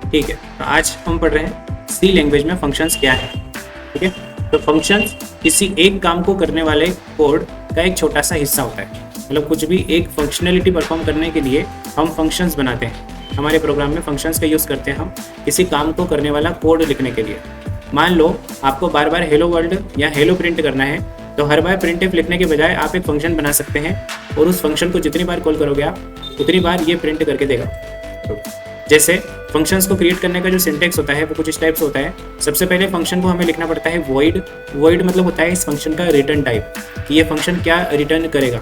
ठीक है, तो आज हम पढ़ रहे हैं सी लैंग्वेज में फंक्शंस क्या है। ठीक है, तो फंक्शंस किसी एक काम को करने वाले कोड का एक छोटा सा हिस्सा होता है। मतलब कुछ भी एक फंक्शनैलिटी परफॉर्म करने के लिए हम फंक्शंस बनाते हैं। हमारे प्रोग्राम में फंक्शंस का यूज़ करते हैं हम किसी काम को करने वाला कोड लिखने के लिए। मान लो आपको बार बार हेलो वर्ल्ड या हेलो प्रिंट करना है, तो हर बार प्रिंटफ लिखने के बजाय आप एक फंक्शन बना सकते हैं और उस फंक्शन को जितनी बार कॉल करोगे आप उतनी बार ये प्रिंट करके देगा। जैसे फंक्शंस को क्रिएट करने का जो सिंटेक्स होता है वो कुछ इस टाइप से होता है। सबसे पहले फंक्शन को हमें लिखना पड़ता है वॉइड। वॉइड मतलब होता है इस फंक्शन का रिटर्न टाइप, कि ये फंक्शन क्या रिटर्न करेगा,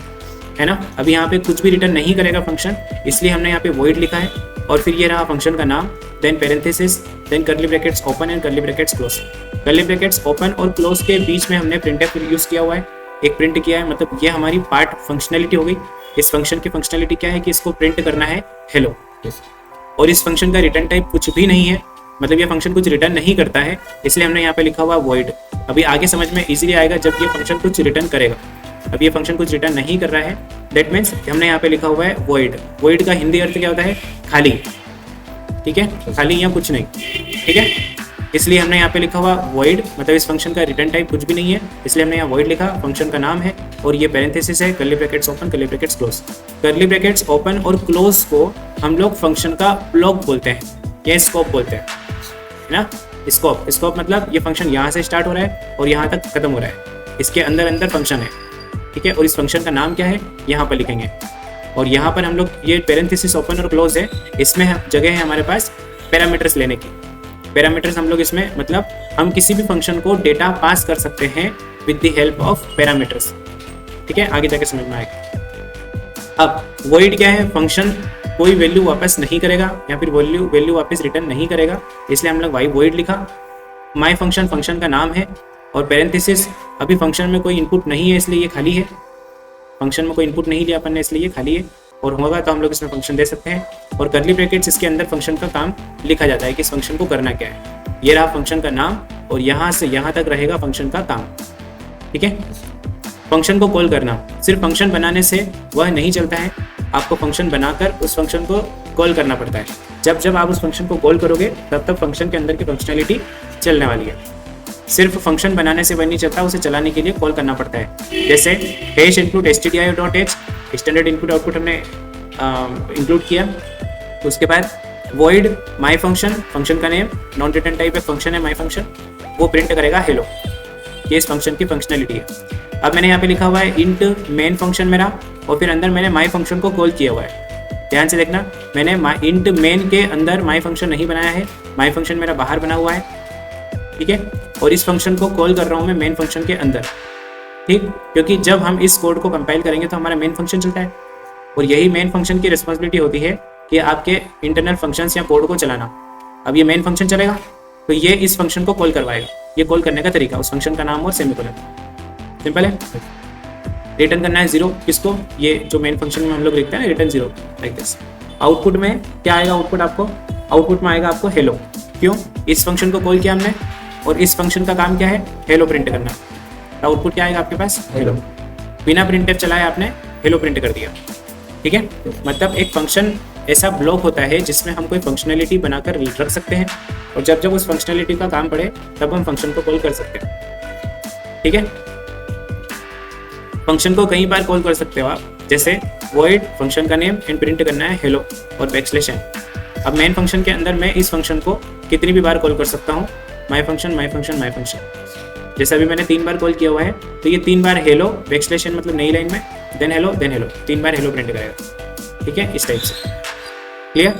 है ना। अभी यहाँ पे कुछ भी रिटर्न नहीं करेगा फंक्शन, इसलिए हमने यहाँ पे वॉइड लिखा है। और फिर ये रहा फंक्शन का नाम, then parenthesis, then curly brackets open and curly brackets close. Curly brackets open और क्लोज के बीच में हमने प्रिंटफ यूज किया हुआ है, एक प्रिंट किया है। मतलब ये हमारी पार्ट फंक्शनैलिटी हो गई। इस फंक्शन की फंक्शनैलिटी क्या है कि इसको प्रिंट करना है हेलो। और इस फंक्शन का रिटर्न टाइप कुछ भी नहीं है, मतलब ये फंक्शन कुछ रिटर्न नहीं करता है, इसलिए हमने यहाँ पे लिखा हुआ वॉइड। अभी आगे समझ में इजीली आएगा जब ये फंक्शन कुछ रिटर्न करेगा। अब ये फंक्शन कुछ रिटर्न नहीं कर रहा है, दैट मीन्स हमने यहाँ पे लिखा हुआ है वॉइड। वॉइड का हिंदी अर्थ क्या होता है? खाली। ठीक है, खाली या कुछ नहीं। ठीक है, इसलिए हमने यहाँ पे लिखा हुआ वॉइड, मतलब इस फंक्शन का रिटर्न टाइप कुछ भी नहीं है, इसलिए हमने यहाँ वॉइड लिखा। फंक्शन का नाम है और ये पैरेंथेसिस है, curly brackets open curly brackets close. Curly brackets open और क्लोज को हम लोग फंक्शन का ब्लॉक बोलते हैं या स्कोप बोलते हैं, है ना। स्कोप, स्कोप मतलब ये फंक्शन यहाँ से स्टार्ट हो रहा है और यहाँ तक खत्म हो रहा है, इसके अंदर अंदर फंक्शन है। ठीक है, और इस फंक्शन का नाम क्या है यहाँ पर लिखेंगे। और यहाँ पर हम लोग ये पैरेंथेसिस ओपन और क्लोज है, इसमें जगह है हमारे पास पैरामीटर्स लेने की। पैरामीटर्स हम लोग इसमें मतलब हम किसी भी फंक्शन को डेटा पास कर सकते हैं with the help of parameters. ठीक है, आगे जाके समझ में आएगा। अब वॉइड क्या है? फंक्शन कोई वैल्यू वापस नहीं करेगा या फिर वैल्यू वापस रिटर्न नहीं करेगा, इसलिए हम लोग वॉइड लिखा। माई फंक्शन, फंक्शन का नाम है। और पैरेंथेसिस, अभी फंक्शन में कोई इनपुट नहीं है इसलिए ये खाली है। फंक्शन में कोई इनपुट नहीं लिया अपन ने इसलिए ये खाली है, और होगा तो हम लोग इसमें फंक्शन दे सकते हैं। और कर्ली ब्रैकेट्स, इसके अंदर फंक्शन का काम लिखा जाता है कि इस फंक्शन को करना क्या है। ये रहा फंक्शन का नाम और यहाँ से यहाँ तक रहेगा फंक्शन का काम। ठीक है, फंक्शन को कॉल करना, सिर्फ फंक्शन बनाने से वह नहीं चलता है, आपको फंक्शन बनाकर उस फंक्शन को कॉल करना पड़ता है। जब जब आप उस फंक्शन को कॉल करोगे तब तक फंक्शन के अंदर की फंक्शनैलिटी चलने वाली है। सिर्फ फंक्शन बनाने से वह नहीं चलता, उसे चलाने के लिए कॉल करना पड़ता है। जैसे hash input stdio.h, standard input output हमने इंक्लूड किया। उसके बाद वॉइड माई फंक्शन, फंक्शन का नेम, नॉन रिटर्न टाइप है, फंक्शन है माई फंक्शन, वो प्रिंट करेगा हेलो। ये इस फंक्शन की फंक्शनैलिटी है। अब मैंने यहाँ पे लिखा हुआ है इंट मेन फंक्शन मेरा, और फिर अंदर मैंने माई फंक्शन को कॉल किया हुआ है। ध्यान से देखना, मैंने इंट मेन के अंदर माई फंक्शन नहीं बनाया है, माई फंक्शन मेरा बाहर बना हुआ है। ठीक है, और इस फंक्शन को कॉल कर रहा हूँ मैं मेन फंक्शन के अंदर। ठीक, क्योंकि जब हम इस कोड को कंपाइल करेंगे तो हमारा मेन फंक्शन चलता है, और यही मेन फंक्शन की रिस्पॉन्सिबिलिटी होती है कि आपके इंटरनल फंक्शंस या कोड को चलाना। अब ये मेन फंक्शन चलेगा तो ये इस फंक्शन को कॉल करवाएगा। ये कॉल करने का तरीका, उस फंक्शन का नाम और सेमीकोलन। सिंपल है। रिटर्न करना है 0, किसको? ये जो मेन फंक्शन में हम लोग लिखते हैं रिटर्न 0 लाइक दिस। आउटपुट में क्या आएगा? आउटपुट में आएगा आपको हेलो। क्यों? इस फंक्शन को कॉल किया हमने और इस फंक्शन का काम क्या है? हेलो प्रिंट करना। आउटपुट क्या आएगा आपके पास? हेलो। बिना प्रिंटफ चलाए आपने हेलो प्रिंट कर दिया। ठीक है, मतलब एक फंक्शन ऐसा ब्लॉक होता है जिसमें हम कोई फंक्शनैलिटी बनाकर रख सकते हैं, और जब जब उस फंक्शनैलिटी का काम पड़े तब हम फंक्शन को कॉल कर सकते हैं। ठीक है, फंक्शन को कई बार कॉल कर सकते हो आप, जैसे वॉइड फंक्शन का नेम एंड प्रिंट करना है हेलो और बैकस्लैश n। अब मेन फंक्शन के अंदर मैं इस फंक्शन को कितनी भी बार कॉल कर सकता हूँ, माई function my function my function. जैसे अभी मैंने 3 बार कॉल किया हुआ है, तो ये 3 बार हेलो बैकस्लैश n मतलब नई लाइन में, देन हेलो 3 बार हेलो प्रिंट करेगा। ठीक है, इस टाइप से। क्लियर?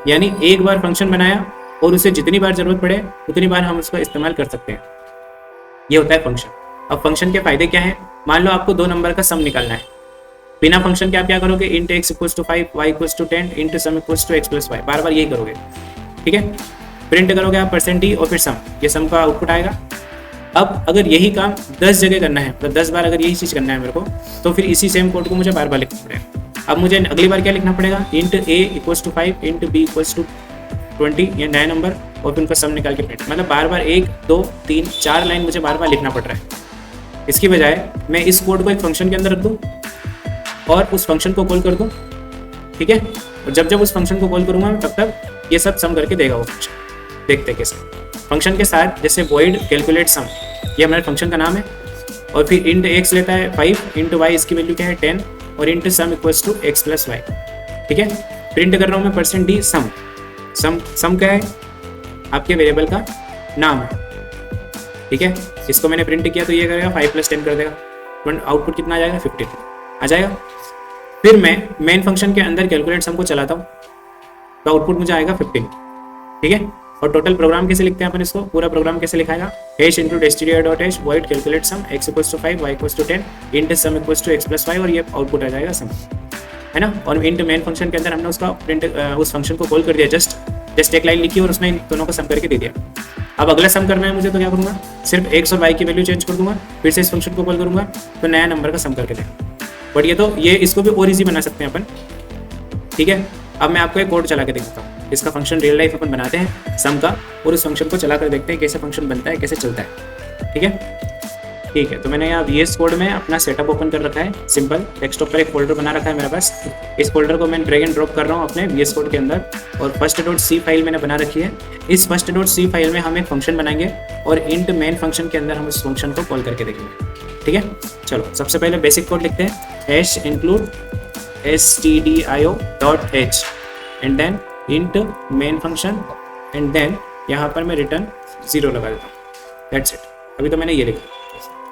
यानी एक बार फंक्शन बनाया और उसे जितनी बार जरूरत पड़े उतनी बार हम उसका इस्तेमाल कर सकते हैं। ये होता है फंक्शन। अब फंक्शन के फायदे क्या हैं? मान लो आपको 2 नंबर का सम निकालना है, बिना फंक्शन के आप क्या करोगे? इंट x = 5, y = 10, इंट सम = x + y, बार बार यही करोगे। ठीक है, प्रिंट करोगे आप %e और फिर सम, ये सम का आउटपुट आएगा। अब अगर यही काम 10 जगह करना है, मतलब 10 बार अगर यही चीज़ करना है मेरे को, तो फिर इसी सेम कोड को मुझे बार बार लिखना पड़ेगा। अब मुझे अगली बार क्या लिखना पड़ेगा? इंट a = 5, इंट b = 20, ये नया नंबर, और फिर उनका सम निकाल के प्रिंट। मतलब बार बार 1 2 3 4 लाइन मुझे बार बार लिखना पड़ रहा है। इसकी बजाय मैं इस कोड को एक फंक्शन के अंदर रख दूँ और उस फंक्शन को कॉल कर दूँ, ठीक है। और जब जब उस फंक्शन को कॉल करूंगा तब तक ये सब सम करके देगा वो फंक्शन। देखते हैं कैसे। फंक्शन के साथ जैसे वॉइड कैलकुलेट सम, ये हमारे फंक्शन का नाम है, और फिर इंट एक्स लेता है 5, इंटू वाई इसकी वैल्यू क्या है 10, और into sum equals to x plus y. ठीक है, प्रिंट कर रहा हूँ मैं %d सम। सम क्या है, आपके वेरिएबल का नाम है। ठीक है, इसको मैंने प्रिंट किया तो ये करेगा 5 + 10 कर देगा, आउटपुट कितना आ जाएगा 15 आ जाएगा। फिर मैं मेन फंक्शन के अंदर कैलकुलेट सम को चलाता हूँ तो आउटपुट मुझे आएगा 15। ठीक है, और टोटल प्रोग्राम कैसे लिखते हैं अपन इसको, पूरा प्रोग्राम कैसे लिखाएगा, hash include stdio.h void calculate sum x = 5 y = 10 int sum = x + 5, और ये आउटपुट आ जाएगा सम, है ना। और इंट मेन फंक्शन के अंदर हमने उसका प्रिंट उस फंक्शन को कॉल कर दिया, जस्ट एक लाइन लिखी और उसमें इन दोनों को सम करके दे दिया। अब अगला सम करना है मुझे तो क्या करूँगा, सिर्फ x और y की वैल्यू चेंज कर दूंगा, फिर से इस फंक्शन को कॉल करूँगा तो नया नंबर का सम करके देगा। बट ये इसको भी और ईजी बना सकते हैं अपन। ठीक है, अब मैं आपको एक कोड चला के दिखाता हूँ, इसका फंक्शन रियल लाइफ अपन बनाते हैं सम का, और उस फंक्शन को चला कर देखते हैं कैसे फंक्शन बनता है, कैसे चलता है। ठीक है, तो मैंने यहाँ VS कोड में अपना सेटअप ओपन कर रखा है, सिंपल डेस्कटॉप पर एक फोल्डर बना रखा है मेरे पास। इस फोल्डर को मैं ड्रैग एंड ड्रॉप कर रहा हूँ अपने VS कोड के अंदर, और first.c फाइल मैंने बना रखी है। इस first.c फाइल में हम एक फंक्शन बनाएंगे और इंट मेन फंक्शन के अंदर हम उस फंक्शन को कॉल करके देखेंगे। ठीक है, चलो सबसे पहले बेसिक कोड लिखते हैं, hash include stdio.h and then int main function, and then यहाँ पर मैं रिटर्न 0 लगा देता हूँ। That's it. अभी तो मैंने ये लिखा,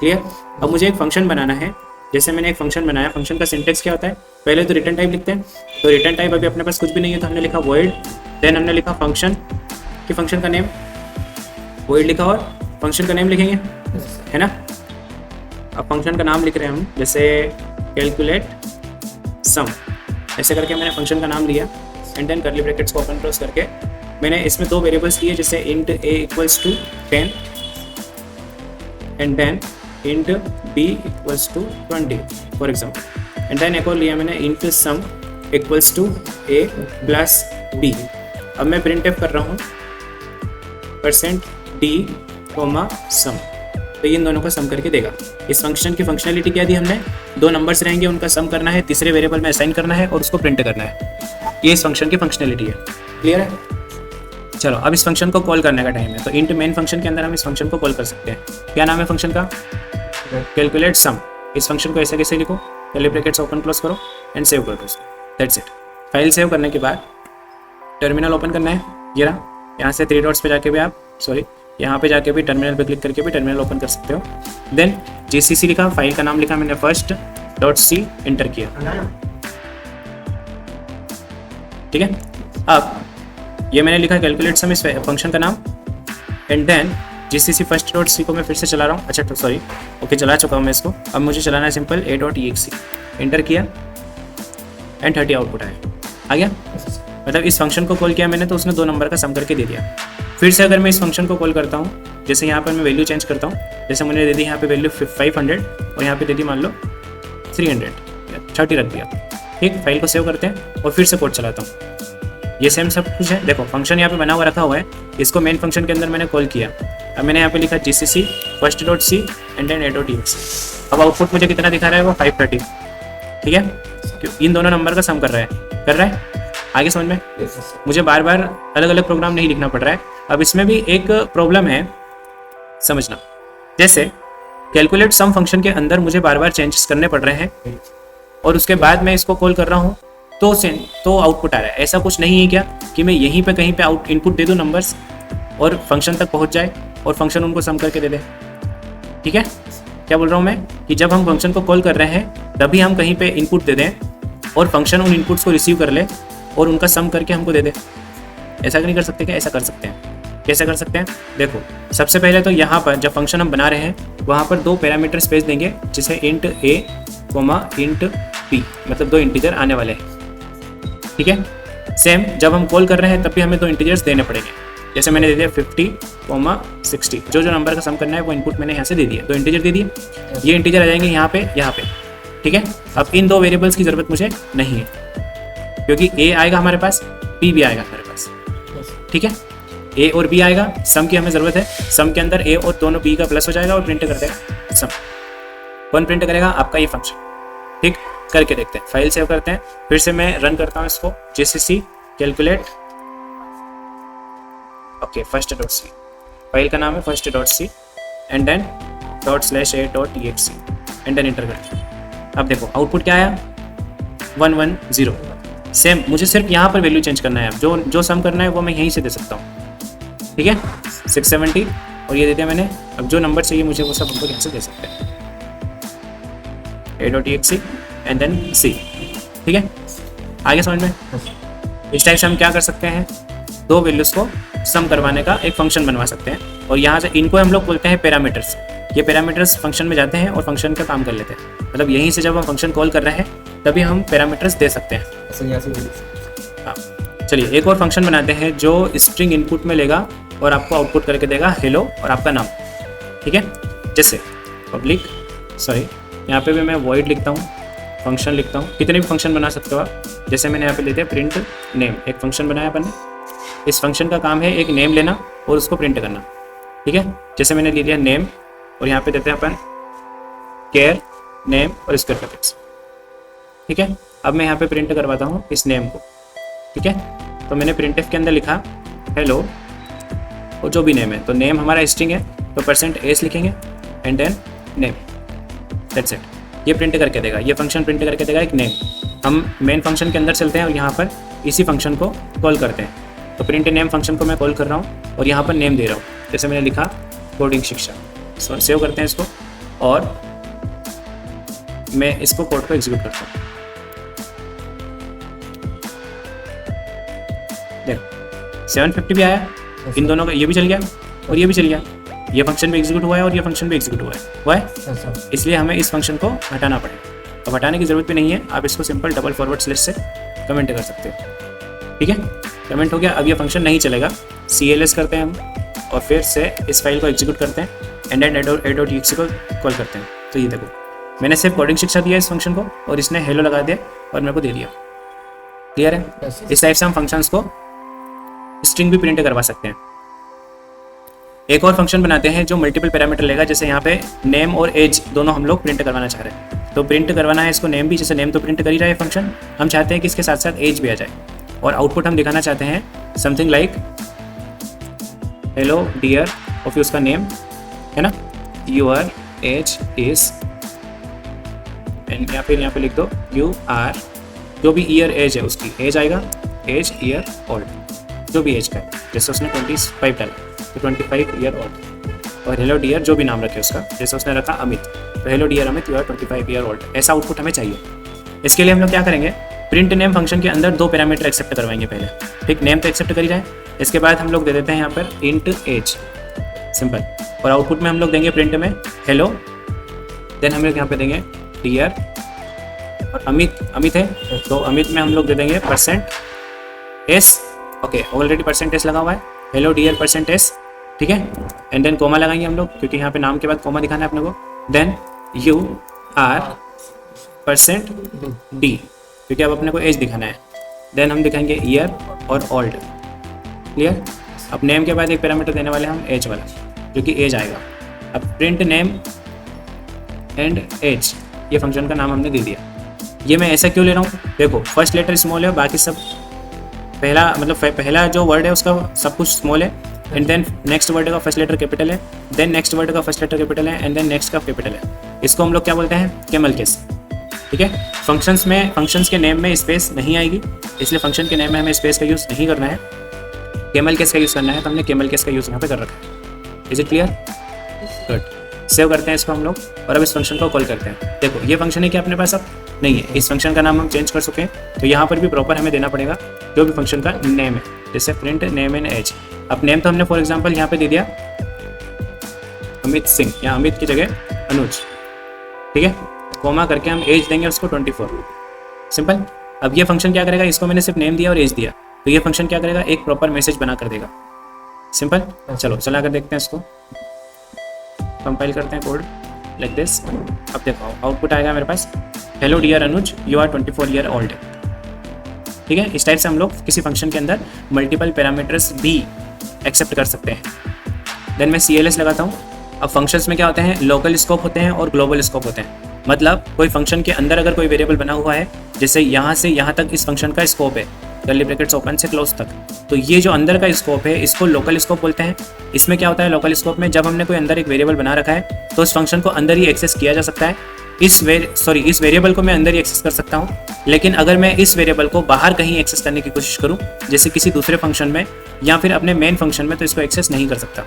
क्लियर। अब मुझे एक फंक्शन बनाना है। जैसे मैंने एक फंक्शन बनाया, फंक्शन का सिंटेक्स क्या होता है, पहले तो रिटर्न टाइप लिखते हैं। तो रिटर्न टाइप अभी अपने पास कुछ भी नहीं है तो हमने लिखा void, देन हमने लिखा फंक्शन कि फंक्शन का नेम, void लिखा और फंक्शन का नेम लिखेंगे, है ना। अब फंक्शन का नाम लिख रहे हैं हम, जैसे कैलकुलेट सम, ऐसे करके मैंने फंक्शन का नाम लिया, एंड देन कर्ली ब्रैकेट्स को ओपन क्लोज करके मैंने इसमें 2 वेरिएबल्स लिए, जैसे int a = 10 and then int b = 20 for example, and then एक और लिया मैंने इंट सम = a + b। अब मैं प्रिंट कर रहा हूँ %d, सम, तो इन दोनों का सम करके देगा। इस फंक्शन की फंक्शनलिटी क्या दी हमने, 2 नंबर्स रहेंगे, उनका सम करना है, तीसरे वेरिएबल में असाइन करना है और उसको प्रिंट करना है। ये इस फंक्शन की फंक्शनलिटी है, क्लियर है। चलो अब इस फंक्शन को कॉल करने का टाइम है, तो इंट मेन फंक्शन के अंदर हम इस फंक्शन को कॉल कर सकते हैं। क्या नाम है फंक्शन का, कैलकुलेट सम। इस फंक्शन को ऐसे कैसे लिखो, कर्ली ब्रैकेट्स ओपन क्लोज करो एंड सेव कर दो, दैट्स इट। फाइल सेव करने के बाद टर्मिनल ओपन करना है, ये रहा। यहाँ से 3 डॉट्स पे जाके भी आप यहाँ पे जाके भी टर्मिनल पे क्लिक करके भी टर्मिनल ओपन कर सकते हो। देन GCC लिखा, फाइल का नाम लिखा मैंने first.c, एंटर किया। ठीक है, अब ये मैंने लिखा कैलकुलेट सम, इस फंक्शन का नाम, एंड देन GCC first.c को मैं फिर से चला रहा हूँ। अच्छा तो सॉरी, ओके चला चुका हूँ मैं इसको। अब मुझे चलाना है सिंपल a.exe, एंटर किया एंड 30 आउटपुट आ गया। मतलब इस फंक्शन को कॉल किया मैंने तो उसने 2 नंबर का सम करके दे दिया। फिर से अगर मैं इस फंक्शन को कॉल करता हूँ, जैसे यहाँ पर मैं वैल्यू चेंज करता हूँ, जैसे मैंने दे दी यहाँ पे वैल्यू 500 और यहाँ पे दे दी मान लो 300, 30 रख दिया। ठीक, फाइल को सेव करते हैं और फिर से कोड चलाता हूँ। ये सेम सब कुछ है, देखो फंक्शन यहाँ पे बना हुआ रखा हुआ है, इसको मेन फंक्शन के अंदर मैंने कॉल किया। अब मैंने यहाँ पे लिखा GCC first.c and then a.exe। अब आउटपुट मुझे कितना दिखा रहा है, वो 530। ठीक है, इन दोनों नंबर का सम कर रहा है। आगे समझ में, मुझे बार बार अलग अलग प्रोग्राम नहीं लिखना पड़ रहा है। अब इसमें भी एक प्रॉब्लम है समझना, जैसे कैलकुलेट सम फंक्शन के अंदर मुझे बार बार चेंजेस करने पड़ रहे हैं और उसके बाद मैं इसको कॉल कर रहा हूँ तो आउटपुट आ रहा है। ऐसा कुछ नहीं है क्या कि मैं यहीं पे कहीं पे इनपुट दे दूँ नंबर्स और फंक्शन तक पहुँच जाए और फंक्शन उनको सम करके दे दे। ठीक है, क्या बोल रहा हूँ मैं कि जब हम फंक्शन को कॉल कर रहे हैं तभी हम कहीं पे इनपुट दे दें और फंक्शन उन इनपुट्स को रिसीव कर ले और उनका सम करके हमको दे दे। ऐसा नहीं कर सकते क्या, ऐसा कर सकते हैं। कैसे कर सकते हैं, देखो सबसे पहले तो यहाँ पर जब फंक्शन हम बना रहे हैं वहाँ पर 2 पैरामीटर स्पेस देंगे, जिसे इंट a, इंट b, मतलब 2 इंटीजर आने वाले हैं। ठीक है, सेम जब हम कॉल कर रहे हैं तब भी हमें 2 इंटीजर्स देने पड़ेंगे। जैसे मैंने दे दिया 50, 60, जो नंबर का सम करना है वो इनपुट मैंने यहाँ से दे दिया, 2 इंटीजर दे दिए। ये इंटीजर आ जाएंगे यहाँ पे। ठीक है, अब इन 2 वेरिएबल्स की जरूरत मुझे नहीं है क्योंकि a आएगा हमारे पास, b भी आएगा हमारे पास। ठीक है, a और b आएगा, सम की हमें जरूरत है। सम के अंदर a और दोनों b का प्लस हो जाएगा और प्रिंट कर देगा सम। कौन प्रिंट करेगा, आपका ये फंक्शन। ठीक, करके देखते हैं। फाइल सेव करते हैं, फिर से मैं रन करता हूँ इसको, GCC calculate, okay first dot C, file का नाम है first dot C and then ./a.exe and then enter करते हैं। अब देखो आउटपुट क्या आया 110। सेम मुझे सिर्फ यहाँ पर वैल्यू चेंज करना है, जो सम करना है वो मैं यहीं से दे सकता हूँ, ठीक है 670 और ये दे दिया मैंने। अब जो नंबर चाहिए मुझे वो सब हमको यहाँ से दे सकते हैं, a.exe एंड देन c, ठीक है आगे समझ में। इस टाइप से हम क्या कर सकते हैं, दो वैल्यूज़ को सम करवाने का एक फंक्शन बनवा सकते हैं और यहाँ से इनको हम लोग बोलते हैं पैरामीटर्स। ये पैरामीटर्स फंक्शन में जाते हैं और फंक्शन का काम कर लेते हैं, मतलब यहीं से जब हम फंक्शन कॉल कर रहे हैं तभी हम पैरामीटर्स दे सकते हैं। हाँ चलिए एक और फंक्शन बनाते हैं जो स्ट्रिंग इनपुट में लेगा और आपको आउटपुट करके देगा हेलो और आपका नाम, ठीक है। जैसे पब्लिक यहाँ पे भी मैं वॉइड लिखता हूँ, फंक्शन लिखता हूँ, कितने भी फंक्शन बना सकते हो आप। जैसे मैंने यहाँ पे ले दिया प्रिंट नेम, एक फंक्शन बनाया अपन ने, इस फंक्शन का काम है एक नेम लेना और उसको प्रिंट करना, ठीक है। जैसे मैंने ले लिया नेम और यहाँ पे देते हैं अपन केयर नेम और स्क्वायर ब्रैकेट्स, ठीक है। अब मैं यहाँ पे प्रिंट करवाता हूँ इस नेम को, ठीक है। तो मैंने प्रिंटफ के अंदर लिखा हेलो और जो भी नेम है, तो नेम हमारा स्ट्रिंग है तो %s लिखेंगे and then name, that's it. ये प्रिंट करके देगा, ये फंक्शन प्रिंट करके देगा एक नेम। हम मेन फंक्शन के अंदर चलते हैं और यहाँ पर इसी फंक्शन को कॉल करते हैं। तो प्रिंट नेम फंक्शन को मैं कॉल कर रहा हूँ और यहाँ पर नेम दे रहा हूँ, जैसे मैंने लिखा कोडिंग शिक्षा। सेव करते हैं इसको और मैं इसको कोड को एग्जीक्यूट करता हूँ। देखो 750 भी आया, इन दोनों का ये भी चल गया और ये भी चल गया, ये फंक्शन भी एग्जीक्यूट हुआ है और ये फंक्शन भी एग्जीक्यूट हुआ है। इसलिए हमें इस फंक्शन को हटाना पड़ेगा। अब हटाने की जरूरत भी नहीं है, आप इसको सिंपल डबल / से कमेंट कर सकते हो, ठीक है। कमेंट हो गया, अब ये फंक्शन नहीं चलेगा। CLS करते हैं हम और फिर से इस फाइल को एग्जीक्यूट करते हैं एंड देन a.exe को कॉल करते हैं। तो ये देखो मैंने सिर्फ कोडिंग शिक्षा दिया इस फंक्शन को और इसने हेलो लगा दिया और मेरे को दे दिया। क्लियर है? इस टाइप से हम फंक्शंस को स्ट्रिंग भी प्रिंट करवा सकते हैं। एक और फंक्शन बनाते हैं जो मल्टीपल पैरामीटर लेगा, जैसे यहाँ पे नेम और एज दोनों हम लोग प्रिंट करवाना चाह रहे हैं। तो प्रिंट करवाना है इसको नेम भी, जैसे नेम तो प्रिंट कर ही रहा है फंक्शन, हम चाहते हैं कि इसके साथ साथ एज भी आ जाए और आउटपुट हम दिखाना चाहते हैं समथिंग लाइक हेलो डियर और फिर उसका नेम है ना, योर एज इज एंड या फिर यहाँ पे लिख दो यू आर, जो भी ईयर एज है उसकी एज आएगा, एज ईयर ओल्ड, जो भी एज का है। जैसे उसने 25 डाला तो 25 ईयर ओल्ड। और हेलो डियर जो भी नाम रखे उसका, जैसे उसने रखा अमित, तो hello dear Amit you are 25 year old. ऐसा आउटपुट हमें चाहिए। इसके लिए हम लोग क्या करेंगे, प्रिंट नेम फंक्शन के अंदर दो पैरामीटर एक्सेप्ट करवाएंगे पहले, ठीक। नेम तो एक्सेप्ट कर ही जाए, इसके बाद हम लोग दे देते हैं यहाँ पर इंट एज, सिंपल। और आउटपुट में हम लोग देंगे प्रिंट में हेलो, देन हम लोग यहाँ पे देंगे डियर और अमित है तो अमित में हम लोग दे देंगे %s, ओके ऑलरेडी %s लगा हुआ है, हेलो डियर %s, ठीक है। एंड देन कोमा लगाएंगे हम लोग क्योंकि यहाँ पे नाम के बाद कोमा दिखाना है अपने को। देन यू आर %d क्योंकि अब अपने को एज दिखाना है। देन हम दिखाएंगे ईयर और ओल्ड, क्लियर। अब नेम के बाद एक पैरामीटर देने वाले हम एज वाला, जो कि एज आएगा। अब प्रिंट नेम एंड एज, ये फंक्शन का नाम हमने दे दिया। ये मैं ऐसा क्यों ले रहा हूँ, देखो फर्स्ट लेटर स्मॉल है, बाकी सब पहला जो वर्ड है उसका सब कुछ स्मॉल है, एंड देन नेक्स्ट वर्ड का फर्स्ट लेटर कैपिटल है, देन नेक्स्ट वर्ड का फर्स्ट लेटर कैपिटल है, एंड देन नेक्स्ट का कैपिटल है। इसको हम लोग क्या बोलते हैं, कैमल केस, ठीक है। फंक्शंस के नेम में स्पेस नहीं आएगी, इसलिए फंक्शन के नेम में हमें स्पेस का यूज़ नहीं करना है, कैमल केस का यूज़ करना है। तो हमने कैमल केस का यूज़ यहाँ पे कर रखा है। Is it clear? Good. Save करते हैं इसको हम लोग और अब इस फंक्शन को कॉल करते हैं। देखो ये फंक्शन है कि अपने पास अब नहीं है, इस फंक्शन का नाम हम चेंज कर सकें तो यहाँ पर भी प्रॉपर हमें देना पड़ेगा जो भी फंक्शन का नेम है, जैसे प्रिंट नेम एंड एज। अब नेम तो हमने फॉर एग्जांपल यहाँ पे दे दिया अमित सिंह, या अमित की जगह अनुज, ठीक है। कोमा करके हम एज देंगे उसको 24, सिंपल। अब ये फंक्शन क्या करेगा, इसको मैंने सिर्फ नेम दिया और एज दिया, तो ये फंक्शन क्या करेगा, एक प्रॉपर मैसेज बना कर देगा, सिंपल। चलो चला कर देखते हैं इसको, कंपाइल करते हैं कोड लाइक दिस। अब देखो आउटपुट आएगा मेरे पास hello dear Anuj you are 24 year old, ठीक है। इस टाइप से हम लोग किसी फंक्शन के अंदर मल्टीपल पैरामीटर्स भी एक्सेप्ट कर सकते हैं। देन मैं CLS लगाता हूँ। अब फंक्शंस में क्या होते हैं, लोकल स्कोप होते हैं और ग्लोबल स्कोप होते हैं। मतलब कोई फंक्शन के अंदर अगर कोई वेरिएबल बना हुआ है, जैसे यहाँ से यहाँ तक इस फंक्शन का स्कोप है, कर्ली ब्रैकेट्स ओपन से क्लोज तक, तो ये जो अंदर का स्कोप है इसको लोकल स्कोप बोलते हैं। इसमें क्या होता है लोकल स्कोप में, जब हमने कोई अंदर एक वेरिएबल बना रखा है तो उस फंक्शन को अंदर ही एक्सेस किया जा सकता है। इस वेरिएबल को मैं अंदर ही एक्सेस कर सकता हूँ, लेकिन अगर मैं इस वेरिएबल को बाहर कहीं एक्सेस करने की कोशिश करूँ, जैसे किसी दूसरे फंक्शन में या फिर अपने मेन फंक्शन में, तो इसको एक्सेस नहीं कर सकता।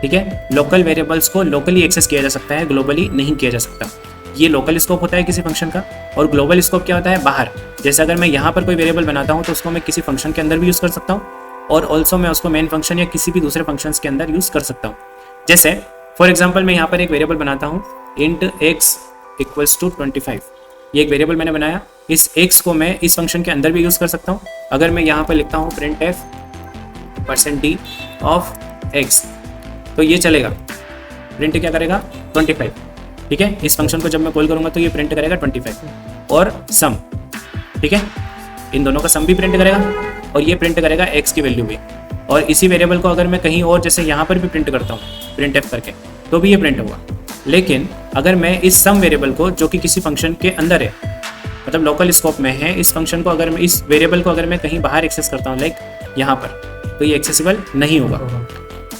ठीक है, लोकल वेरिएबल्स को लोकली एक्सेस किया जा सकता है, ग्लोबली नहीं किया जा सकता। ये लोकल स्कोप होता है किसी फंक्शन का। और ग्लोबल स्कोप क्या होता है, बाहर। जैसे अगर मैं यहाँ पर कोई वेरिएबल बनाता हूँ तो उसको मैं किसी फंक्शन के अंदर भी यूज़ कर सकता हूँ, और ऑल्सो मैं उसको मेन फंक्शन या किसी भी दूसरे फंक्शन के अंदर यूज़ कर सकता हूँ। जैसे फॉर एग्जाम्पल मैं यहाँ पर एक वेरिएबल बनाता हूँ इंट x इक्वल्स टू 25। ये एक वेरिएबल मैंने बनाया, इस x को मैं इस फंक्शन के अंदर भी यूज़ कर सकता हूँ। अगर मैं यहाँ पर लिखता हूँ printf% ऑफ x, तो ये चलेगा। प्रिंट क्या करेगा 25। ठीक है, इस फंक्शन को जब मैं कॉल करूँगा तो ये प्रिंट करेगा 25 और सम। ठीक है, इन दोनों का सम भी प्रिंट करेगा और ये प्रिंट करेगा x की वैल्यू भी। और इसी वेरिएबल को अगर मैं कहीं और जैसे यहाँ पर भी प्रिंट करता हूँ printf करके, तो भी ये प्रिंट होगा। लेकिन अगर मैं इस सम वेरिएबल को, जो कि किसी फंक्शन के अंदर है, मतलब लोकल स्कोप में है, इस फंक्शन को अगर मैं, इस वेरिएबल को अगर मैं कहीं बाहर एक्सेस करता हूँ लाइक यहाँ पर, तो ये एक्सेसिबल नहीं होगा।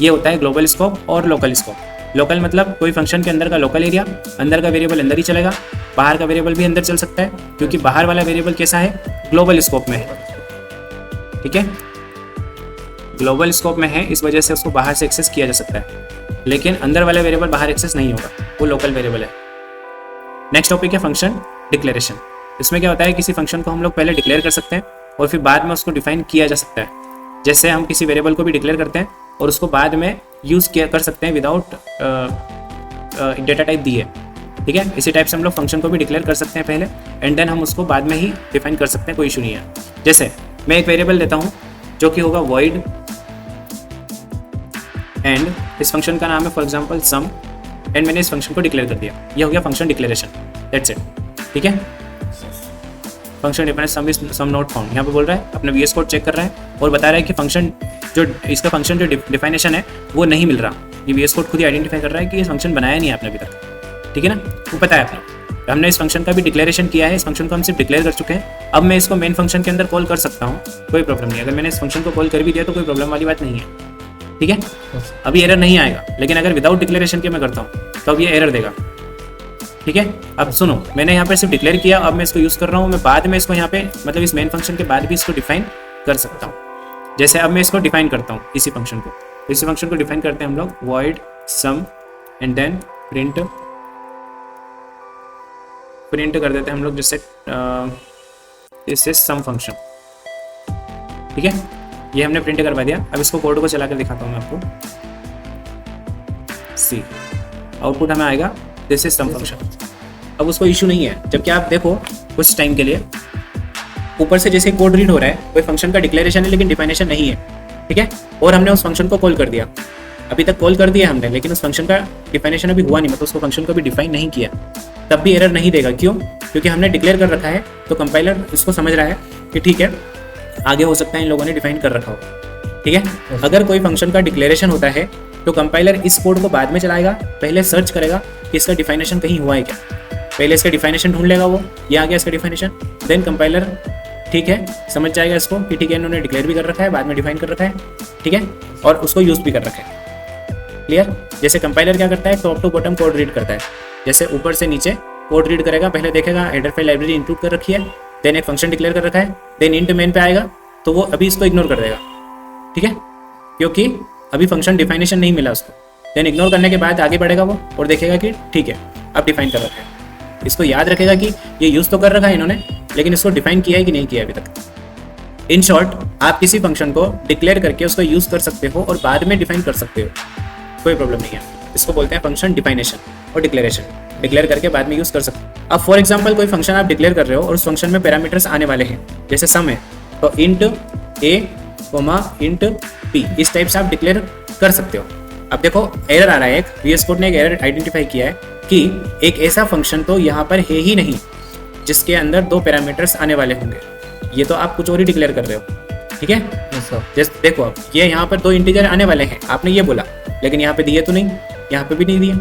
ये होता है ग्लोबल स्कोप और लोकल स्कोप। लोकल मतलब कोई फंक्शन के अंदर का लोकल एरिया, अंदर का वेरिएबल अंदर ही चलेगा, बाहर का वेरिएबल भी अंदर चल सकता है, क्योंकि बाहर वाला वेरिएबल कैसा है, ग्लोबल स्कोप में है। ठीक है, ग्लोबल स्कोप में है, इस वजह से उसको बाहर से एक्सेस किया जा सकता है, लेकिन अंदर वाला वेरिएबल बाहर एक्सेस नहीं होगा, वो लोकल वेरिएबल है। नेक्स्ट टॉपिक है फंक्शन डिक्लेरेशन। इसमें क्या होता है, किसी फंक्शन को हम लोग पहले डिक्लेयर कर सकते हैं और फिर बाद में उसको डिफाइन किया जा सकता है। जैसे हम किसी वेरिएबल को भी डिक्लेयर करते हैं और उसको बाद में यूज़ किया कर सकते हैं विदाउट डेटा टाइप दिए। ठीक है, इसी टाइप से हम लोग फंक्शन को भी डिक्लेयर कर सकते हैं पहले, एंड देन हम उसको बाद में ही डिफाइन कर सकते हैं, कोई इशू नहीं है। जैसे मैं एक वेरिएबल लेता हूँ जो कि होगा void, एंड इस फंक्शन का नाम है फॉर एग्जांपल सम, एंड मैंने इस फंक्शन को डिक्लेयर कर दिया। ये हो गया फंक्शन डिक्लेरेशन, दैट्स इट। ठीक है, function define sum is sum not found, यहाँ पे बोल रहा है अपना VS कोड चेक कर रहा है और बता रहा है कि फंक्शन जो इसका फंक्शन जो डिफाइनेशन है वो नहीं मिल रहा। ये VS कोड खुद ही आइडेंटिफाई कर रहा है कि ये फंक्शन बनाया नहीं है आपने अभी तक। ठीक है ना, वो पता है आपने, हमने इस फंक्शन का भी डिक्लेरेशन किया है, इस फंक्शन को हम सिर्फ डिक्लेयर कर चुके हैं। अब मैं इसको मेन फंक्शन के अंदर कॉल कर सकता हूँ, कोई प्रॉब्लम नहीं। अगर मैंने इस फंक्शन को कॉल कर भी दिया तो कोई प्रॉब्लम वाली बात नहीं है। ठीक है, अभी एरर नहीं आएगा, लेकिन अगर विदाउट डिक्लेरेशन के मैं करता हूँ तो अब ये एरर देगा। ठीक है, अब सुनो, मैंने यहाँ पे सिर्फ डिक्लेयर किया, अब मैं इसको यूज़ कर रहा हूँ, मैं बाद में इसको यहाँ पे मतलब इस मेन फंक्शन के बाद भी इसको डिफाइन कर सकता हूँ। जैसे अब मैं इसको डिफाइन करता हूँ, इसी फंक्शन को डिफाइन करते हैं हम लोग void sum and then print कर देते हैं हम लोग, जैसे दिस इज सम फंक्शन। ठीक है, ये हमने प्रिंट करवा दिया। अब इसको कोड को चला कर दिखाता हूँ मैं आपको। सी आउटपुट हमें आएगा दिस इज सम फंक्शन। अब उसको इशू नहीं है, जबकि आप देखो कुछ टाइम के लिए ऊपर से जैसे कोड रीड हो रहा है, कोई फंक्शन का डिक्लेरेशन है लेकिन डिफाइनेशन नहीं है। ठीक है, और हमने उस फंक्शन को कॉल कर दिया, अभी तक कॉल कर दिया हमने, लेकिन उस फंक्शन का डिफाइनेशन अभी हुआ नहीं, मतलब उसको फंक्शन को भी डिफाइन नहीं किया, तब भी एरर नहीं देगा। क्यों? क्योंकि हमने डिक्लेयर कर रखा है, तो कंपाइलर इसको समझ रहा है कि ठीक है आगे हो सकता है इन लोगों ने डिफाइन कर रखा हो। ठीक है, अगर कोई फंक्शन का डिक्लेरेशन होता है तो कंपाइलर इस कोड को बाद में चलाएगा, पहले सर्च करेगा कि इसका डिफाइनेशन कहीं हुआ है क्या, पहले इसका डिफाइनेशन ढूंढ लेगा, वो ये आ गया इसका डिफाइनेशन, देन कंपाइलर ठीक है समझ जाएगा इसको कि ठीक है इन्होंने डिक्लेयर भी कर रखा है, बाद में डिफाइन कर रखा है। ठीक है, और उसको यूज़ भी कर रखा है। क्लियर? जैसे कंपाइलर क्या करता है, top to bottom code read करता है, जैसे ऊपर से नीचे कोड रीड करेगा, पहले देखेगा हेडर फाइल लाइब्रेरी इंक्लूड कर रखी है, देन एक फंक्शन डिक्लेयर कर रखा है, देन इंट मेन पे आएगा तो वो अभी इसको इग्नोर कर देगा। ठीक है, क्योंकि अभी फंक्शन डिफाइनेशन नहीं मिला उसको, देन इग्नोर करने के बाद आगे बढ़ेगा वो और देखेगा कि ठीक है अब डिफाइन कर रखा है। इसको याद रखेगा कि ये यूज़ तो कर रखा है इन्होंने, लेकिन इसको डिफाइन किया है कि नहीं किया अभी तक। इन शॉर्ट, आप किसी फंक्शन को डिक्लेयर करके उसको यूज़ कर सकते हो और बाद में डिफाइन कर सकते हो, कोई प्रॉब्लम नहीं है। इसको बोलते हैं फंक्शन डिफाइनेशन और डिक्लेरेशन, डिक्लेयर करके बाद में यूज़ कर सकते हो। अब फॉर एग्जाम्पल कोई फंक्शन आप डिक्लेयर कर रहे हो और उस फंक्शन में पैरामीटर्स आने वाले हैं, जैसे सम है तो इंट a, इंट p, इस टाइप से आप डिक्लेयर कर सकते हो। अब देखो एरर आ रहा है, एक VS कोड ने एक एरर आइडेंटिफाई किया है कि एक ऐसा फंक्शन तो यहाँ पर है ही नहीं जिसके अंदर 2 पैरामीटर्स आने वाले होंगे, ये तो आप कुछ और ही डिक्लेयर कर रहे हो। ठीक है, जैसे देखो अब ये यहाँ पर 2 इंटीजर आने वाले हैं, आपने ये बोला, लेकिन यहाँ पे दिए तो नहीं, यहाँ पे भी नहीं दिए,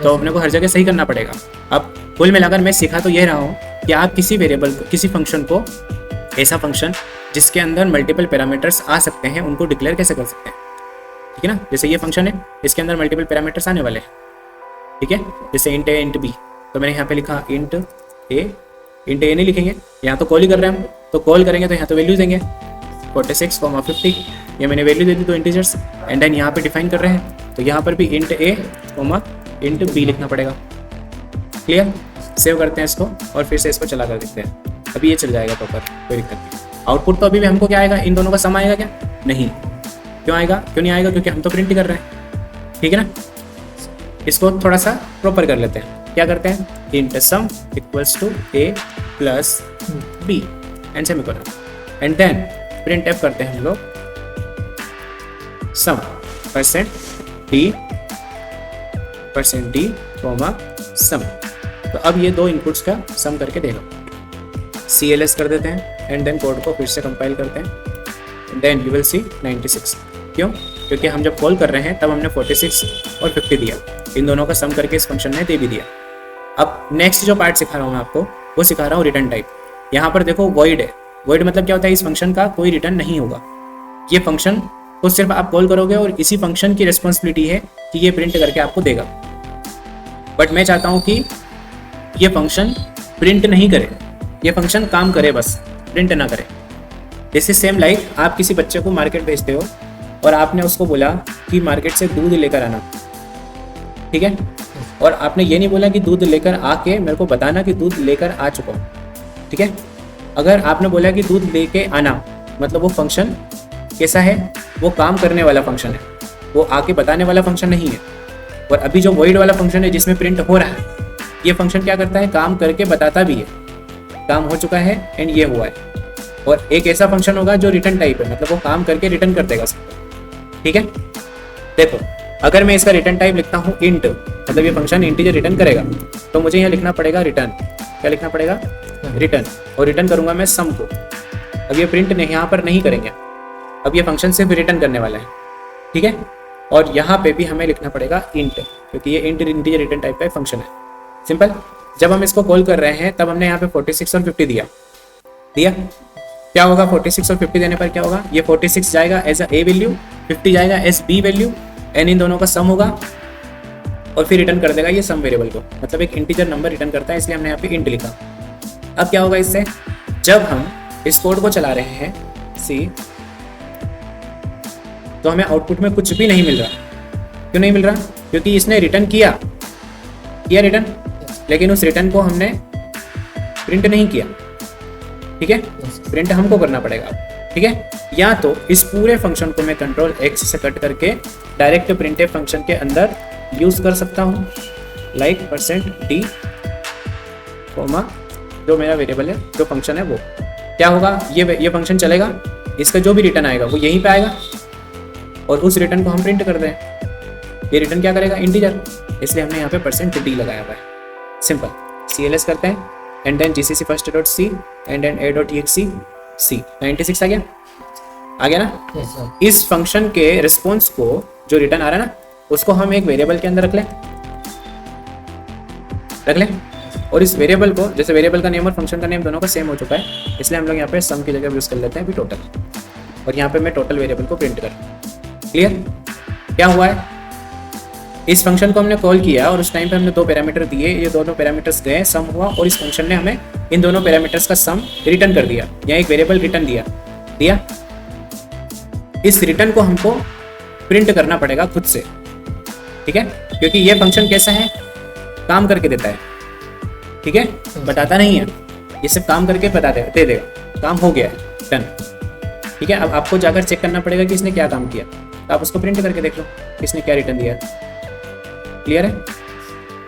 तो अपने को हर जगह सही करना पड़ेगा। अब कुल मिलाकर मैं सीखा तो ये रहा हूँ कि आप किसी वेरिएबल को, किसी फंक्शन को, ऐसा फंक्शन जिसके अंदर मल्टीपल पैरामीटर्स आ सकते हैं, उनको डिक्लेयर कैसे कर सकते हैं। ठीक है ना, जैसे ये फंक्शन है, इसके अंदर मल्टीपल पैरामीटर्स आने वाले हैं। ठीक है, जैसे इंट ए इंट बी, तो मैंने यहाँ पे लिखा इंट ए नहीं लिखेंगे, यहाँ तो कॉल ही कर रहे हैं हम, तो कॉल करेंगे तो यहाँ तो वैल्यू देंगे 46, 50, ये मैंने वैल्यू दे दी दो इंटीजर्स, एंड देन यहाँ पे डिफाइन कर रहे हैं, तो यहाँ पर भी इंट ए इंट बी लिखना पड़ेगा। क्लियर, सेव करते हैं इसको और फिर से इसको चला कर देखते हैं। अभी ये चल जाएगा प्रॉपर, कोई दिक्कत नहीं। आउटपुट तो अभी भी हमको क्या आएगा, इन दोनों का सम आएगा क्या, नहीं। क्यों आएगा, क्यों नहीं आएगा, क्योंकि हम तो प्रिंट कर रहे हैं। ठीक है ना, इसको थोड़ा सा प्रॉपर कर लेते हैं। क्या करते हैं, int sum equals to A plus B and semicolon, and then print F करते हैं हम लोग सम %d कॉमा सम। तो अब ये दो इनपुट्स का सम करके दे लो। CLS कर देते हैं एंड देन कोड को फिर से कंपाइल करते हैं, देन यू विल सी 96। क्यों, क्योंकि हम जब कॉल कर रहे हैं तब हमने 46 और 50 दिया, इन दोनों का सम करके इस फंक्शन ने दे भी दिया। अब नेक्स्ट जो पार्ट सिखा रहा हूँ मैं आपको, वो सिखा रहा हूँ रिटर्न टाइप। यहाँ पर देखो वॉइड है, वॉइड मतलब क्या होता है, इस फंक्शन का कोई रिटर्न नहीं होगा। ये फंक्शन को सिर्फ आप कॉल करोगे और इसी फंक्शन की रिस्पॉन्सिबिलिटी है कि ये प्रिंट करके आपको देगा। बट मैं चाहता हूँ कि ये फंक्शन प्रिंट नहीं करे, ये फंक्शन काम करे बस, प्रिंट ना करे। दिस इज सेम लाइक आप किसी बच्चे को मार्केट भेजते हो और आपने उसको बोला कि मार्केट से दूध लेकर आना, ठीक है, और आपने ये नहीं बोला कि दूध लेकर आके मेरे को बताना कि दूध लेकर आ चुका हूँ। ठीक है, अगर आपने बोला कि दूध लेके आना, मतलब वो फंक्शन कैसा है, वो काम करने वाला फंक्शन है, वो आके बताने वाला फंक्शन नहीं है। और अभी जो वॉइड वाला फंक्शन है जिसमें प्रिंट हो रहा है, ये फंक्शन क्या करता है, काम करके बताता भी है, काम हो चुका है एंड ये हुआ है। और एक ऐसा फंक्शन होगा जो रिटर्न टाइप है, मतलब वो काम करके रिटर्न कर देगा सबको। ठीक है, देखो अगर मैं इसका रिटर्न टाइप लिखता हूँ इंट, मतलब ये फंक्शन इंटीजर रिटर्न करेगा, तो मुझे यहाँ लिखना पड़ेगा रिटर्न। क्या लिखना पड़ेगा, रिटर्न, और रिटर्न करूंगा मैं सम को। अब ये प्रिंट नहीं, यहाँ पर नहीं करेंगे, अब ये फंक्शन सिर्फ रिटर्न करने वाला है। ठीक है, और यहाँ पे भी हमें लिखना पड़ेगा इंट, क्योंकि ये इंट इंटीजर रिटर्न टाइप का फंक्शन है। सिंपल, जब हम इसको कॉल कर रहे हैं तब हमने यहाँ पे 46 और 50 दिया। क्या होगा, 46 और 50 देने पर क्या होगा, ये 46 जाएगा एज ए वैल्यू, 50 जाएगा एज बी वैल्यू, एंड इन दोनों का सम होगा और फिर रिटर्न कर देगा ये सम वेरिएबल को, मतलब एक इंटीजर नंबर रिटर्न करता है, इसलिए हमने यहाँ पे इंट लिखा। अब क्या होगा इससे, जब हम इस कोड को चला रहे हैं सी, तो हमें आउटपुट में कुछ भी नहीं मिल रहा। क्यों नहीं मिल रहा, क्योंकि इसने रिटर्न किया रिटर्न, लेकिन उस रिटर्न को हमने प्रिंट नहीं किया। ठीक है, प्रिंट हमको करना पड़ेगा। ठीक है, या तो इस पूरे फंक्शन को मैं कंट्रोल X से कट करके डायरेक्ट प्रिंटफ फंक्शन के अंदर यूज कर सकता हूँ, लाइक %d कॉमा जो मेरा वेरिएबल है, जो फंक्शन है वो क्या होगा, ये फंक्शन चलेगा, इसका जो भी रिटर्न आएगा वो यहीं पे आएगा और उस रिटर्न को हम प्रिंट कर दें। ये रिटर्न क्या करेगा, इंटीजर, इसलिए हमने यहाँ पे %d लगाया हुआ है। सिंपल, CLS करते हैं and then GCC first.c and then a.exe c। 96 आ गया ना। yes, इस फंक्शन के रिस्पॉन्स को जो रिटर्न आ रहा है ना, उसको हम एक वेरिएबल के अंदर रख लें और इस वेरिएबल को, जैसे वेरिएबल का नेम और फंक्शन का नेम दोनों का सेम हो चुका है, इसलिए हम लोग यहाँ पे सम की जगह यूज कर लेते हैं अभी टोटल, और यहाँ पे मैं टोटल वेरिएबल को प्रिंट कर। क्लियर, क्या हुआ है, इस फंक्शन को हमने कॉल किया और उस टाइम पे हमने दो पैरामीटर दिए, ये दोनों पैरामीटर्स गए, सम हुआ और इस फंक्शन ने हमें इन दोनों पैरामीटर्स का सम रिटर्न कर दिया, यहाँ एक वेरिएबल रिटर्न दिया। इस रिटर्न को हमको प्रिंट करना पड़ेगा खुद से। ठीक है, क्योंकि ये फंक्शन कैसा है, काम करके देता है। ठीक है, बताता नहीं है, ये सिर्फ काम करके बता दे देगा, काम हो गया है, डन। ठीक है, अब आपको जाकर चेक करना पड़ेगा कि इसने क्या काम किया, तो आप उसको प्रिंट करके देख लो इसने क्या रिटर्न दिया। क्लियर है,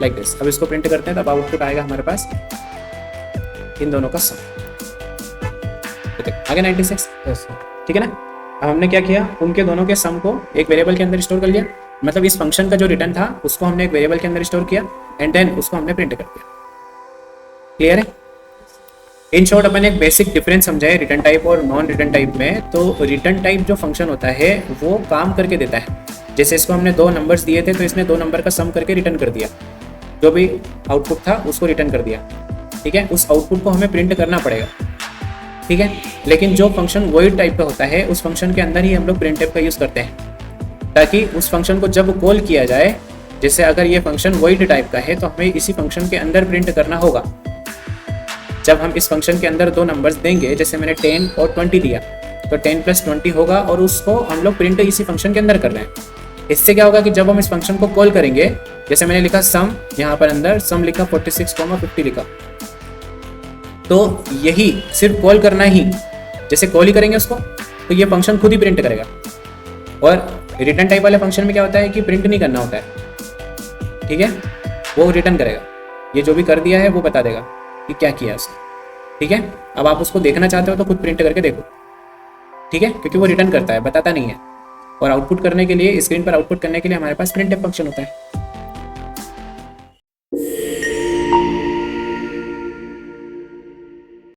लाइक दिस। अब इसको प्रिंट करते हैं, तब आउटपुट आएगा हमारे पास इन दोनों का सम। आगे 96। ठीक है ना, अब हमने क्या किया, उनके दोनों के सम को एक वेरिएबल के अंदर स्टोर कर लिया, मतलब इस फंक्शन का जो रिटर्न था उसको हमने एक वेरिएबल के अंदर स्टोर किया एंड देन उसको हमने प्रिंट कर दिया। क्लियर है, इन शॉर्ट अपन एक बेसिक डिफरेंस समझाए रिटर्न टाइप और नॉन रिटर्न टाइप में। तो रिटर्न टाइप जो फंक्शन होता है वो काम करके देता है, जैसे इसको हमने दो नंबर्स दिए थे तो इसने दो नंबर का सम करके रिटर्न कर दिया। जो भी आउटपुट था उसको रिटर्न कर दिया, ठीक है। उस आउटपुट को हमें प्रिंट करना पड़ेगा, ठीक है। लेकिन जो फंक्शन वॉइड टाइप का होता है उस फंक्शन के अंदर ही हम लोग प्रिंट टाइप का यूज़ करते हैं, ताकि उस फंक्शन को जब कॉल किया जाए, जैसे अगर ये फंक्शन वॉइड टाइप का है तो हमें इसी फंक्शन के अंदर प्रिंट करना होगा। जब हम इस फंक्शन के अंदर दो नंबर्स देंगे, जैसे मैंने 10 और 20 दिया, तो 10 + 20 होगा और उसको हम लोग प्रिंट इसी फंक्शन के अंदर कर रहे हैं। इससे क्या होगा कि जब हम इस फंक्शन को कॉल करेंगे, जैसे मैंने लिखा सम, यहाँ पर अंदर सम लिखा 46,50 लिखा, तो यही सिर्फ कॉल करना ही, जैसे कॉल ही करेंगे उसको तो ये फंक्शन खुद ही प्रिंट करेगा। और रिटर्न टाइप वाले फंक्शन में क्या होता है कि प्रिंट नहीं करना होता है, ठीक है, वो रिटर्न करेगा। ये जो भी कर दिया है वो बता देगा कि क्या किया उसने, ठीक है। अब आप उसको देखना चाहते हो तो खुद प्रिंट करके देखो, ठीक है, क्योंकि वो रिटर्न करता है, बताता नहीं है। और आउटपुट करने के लिए, स्क्रीन पर आउटपुट करने के लिए हमारे पास प्रिंटफ फंक्शन होता है।